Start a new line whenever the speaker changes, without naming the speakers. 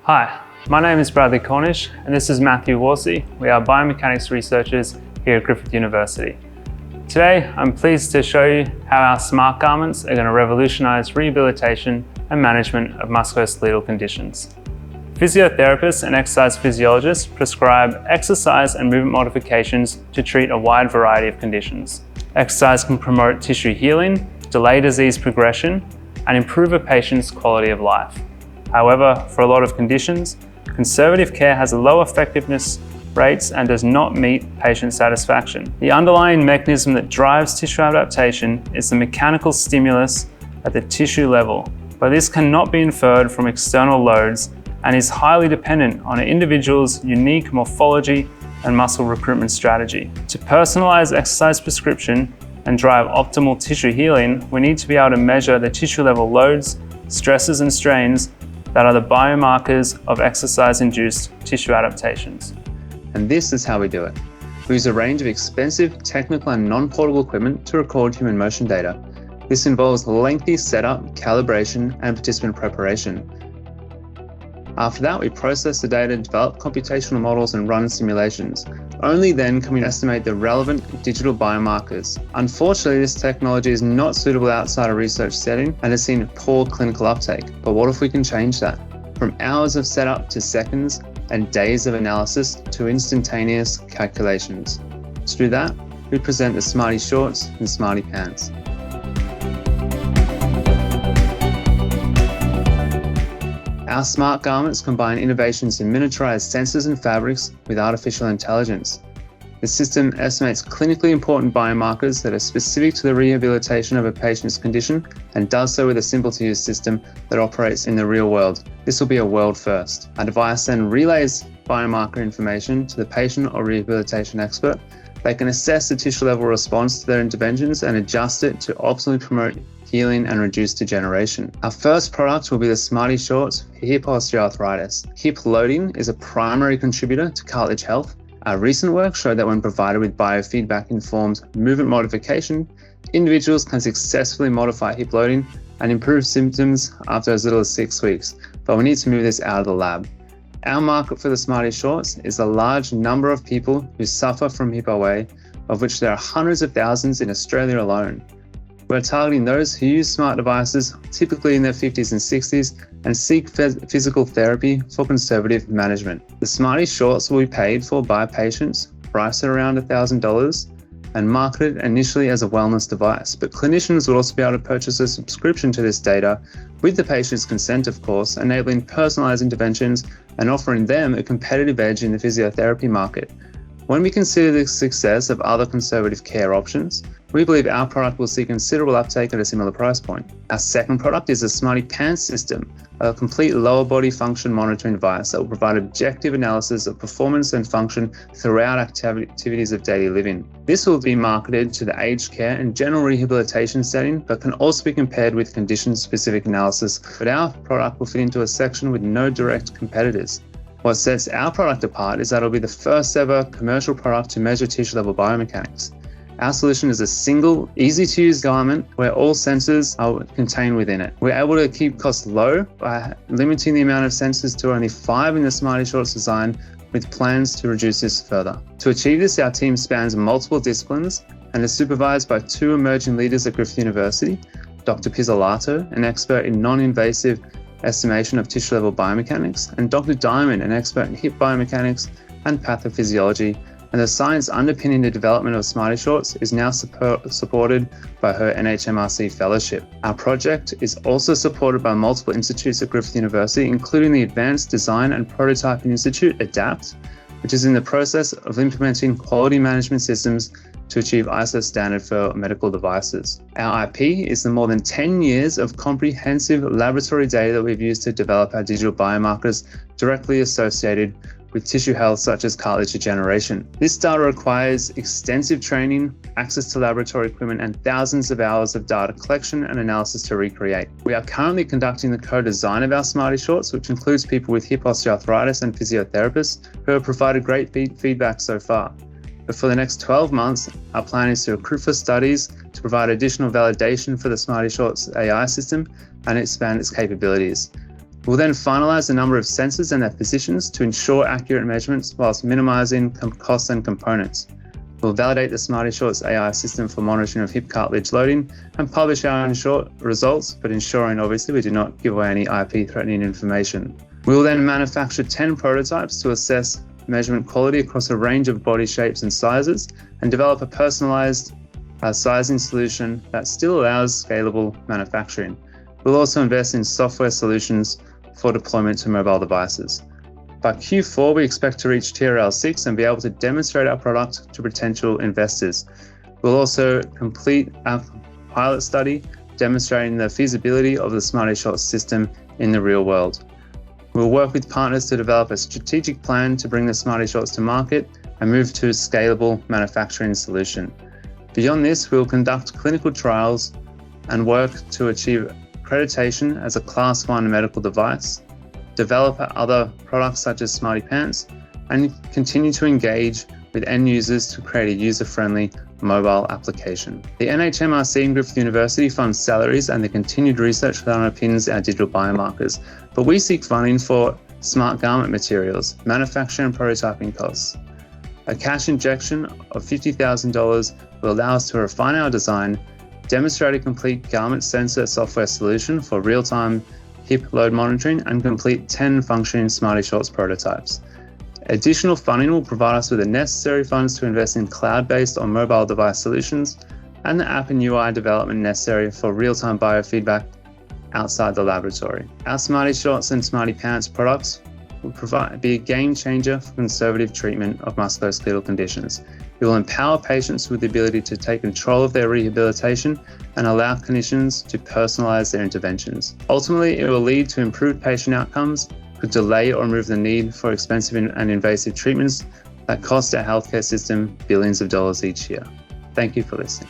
Hi, my name is Bradley Cornish and this is Matthew Worsey. We are biomechanics researchers here at Griffith University. Today, I'm pleased to show you how our smart garments are going to revolutionize rehabilitation and management of musculoskeletal conditions. Physiotherapists and exercise physiologists prescribe exercise and movement modifications to treat a wide variety of conditions. Exercise can promote tissue healing, delay disease progression, and improve a patient's quality of life. However, for a lot of conditions, conservative care has low effectiveness rates and does not meet patient satisfaction. The underlying mechanism that drives tissue adaptation is the mechanical stimulus at the tissue level, but this cannot be inferred from external loads and is highly dependent on an individual's unique morphology and muscle recruitment strategy. To personalize exercise prescription and drive optimal tissue healing, we need to be able to measure the tissue level loads, stresses and strains that are the biomarkers of exercise-induced tissue adaptations.
And this is how we do it. We use a range of expensive, technical and non-portable equipment to record human motion data. This involves lengthy setup, calibration, and participant preparation. After that, we process the data, develop computational models, and run simulations. Only then can we estimate the relevant digital biomarkers. Unfortunately, this technology is not suitable outside a research setting and has seen poor clinical uptake. But what if we can change that? From hours of setup to seconds and days of analysis to instantaneous calculations. To do that, we present the Smarty Shorts and Smarty Pants. Our smart garments combine innovations in miniaturized sensors and fabrics with artificial intelligence. The system estimates clinically important biomarkers that are specific to the rehabilitation of a patient's condition and does so with a simple-to-use system that operates in the real world. This will be a world first. Our device then relays biomarker information to the patient or rehabilitation expert. They can assess the tissue level response to their interventions and adjust it to optimally promote healing and reduce degeneration. Our first product will be the Smarty Shorts for hip osteoarthritis. Hip loading is a primary contributor to cartilage health. Our recent work showed that when provided with biofeedback informed movement modification, individuals can successfully modify hip loading and improve symptoms after as little as 6 weeks. But we need to move this out of the lab. Our market for the Smarty Shorts is a large number of people who suffer from hip OA, of which there are hundreds of thousands in Australia alone. We're targeting those who use smart devices, typically in their 50s and 60s, and seek physical therapy for conservative management. The Smarty Shorts will be paid for by patients, priced at around $1,000, and marketed initially as a wellness device. But clinicians will also be able to purchase a subscription to this data, with the patient's consent, of course, enabling personalized interventions and offering them a competitive edge in the physiotherapy market. When we consider the success of other conservative care options, we believe our product will see considerable uptake at a similar price point. Our second product is the Smarty Pants system, a complete lower body function monitoring device that will provide objective analysis of performance and function throughout activities of daily living. This will be marketed to the aged care and general rehabilitation setting, but can also be compared with condition-specific analysis. But our product will fit into a section with no direct competitors. What sets our product apart is that it'll be the first ever commercial product to measure tissue level biomechanics. Our solution is a single, easy-to-use garment where all sensors are contained within it. We're able to keep costs low by limiting the amount of sensors to only 5 in the Smarty Shorts design, with plans to reduce this further. To achieve this, our team spans multiple disciplines and is supervised by 2 emerging leaders at Griffith University, Dr. Pizzolato, an expert in non-invasive estimation of tissue level biomechanics, and Dr. Diamond, an expert in hip biomechanics and pathophysiology. And the science underpinning the development of Smarty Shorts is now supported by her NHMRC fellowship. Our project is also supported by multiple institutes at Griffith University, including the Advanced Design and Prototyping Institute, ADAPT, which is in the process of implementing quality management systems to achieve ISO standard for medical devices. Our IP is the more than 10 years of comprehensive laboratory data that we've used to develop our digital biomarkers directly associated with tissue health such as cartilage degeneration. This data requires extensive training, access to laboratory equipment, and thousands of hours of data collection and analysis to recreate. We are currently conducting the co-design of our Smarty Shorts, which includes people with hip osteoarthritis and physiotherapists who have provided great feedback so far. But for the next 12 months, our plan is to recruit for studies to provide additional validation for the Smarty Shorts AI system and expand its capabilities. We'll then finalize the number of sensors and their positions to ensure accurate measurements whilst minimizing costs and components. We'll validate the Smarty Shorts AI system for monitoring of hip cartilage loading and publish our results, but ensuring obviously we do not give away any IP threatening information. We will then manufacture 10 prototypes to assess measurement quality across a range of body shapes and sizes and develop a personalized sizing solution that still allows scalable manufacturing. We'll also invest in software solutions for deployment to mobile devices. By Q4, we expect to reach TRL 6 and be able to demonstrate our product to potential investors. We'll also complete our pilot study demonstrating the feasibility of the Smarty Shorts system in the real world. We'll work with partners to develop a strategic plan to bring the Smarty Shorts to market and move to a scalable manufacturing solution. Beyond this, we'll conduct clinical trials and work to achieve accreditation as a Class 1 medical device, develop other products such as Smarty Pants, and continue to engage with end users to create a user-friendly mobile application. The NHMRC and Griffith University funds salaries and the continued research that underpins our digital biomarkers, but we seek funding for smart garment materials, manufacturing and prototyping costs. A cash injection of $50,000 will allow us to refine our design, demonstrate a complete garment sensor software solution for real-time hip load monitoring, and complete 10 functioning Smarty Shorts prototypes. Additional funding will provide us with the necessary funds to invest in cloud-based or mobile device solutions and the app and UI development necessary for real-time biofeedback outside the laboratory. Our Smarty Shorts and Smarty Pants products will be a game changer for conservative treatment of musculoskeletal conditions. It will empower patients with the ability to take control of their rehabilitation and allow clinicians to personalize their interventions. Ultimately, it will lead to improved patient outcomes, could delay or remove the need for expensive and invasive treatments that cost our healthcare system billions of dollars each year. Thank you for listening.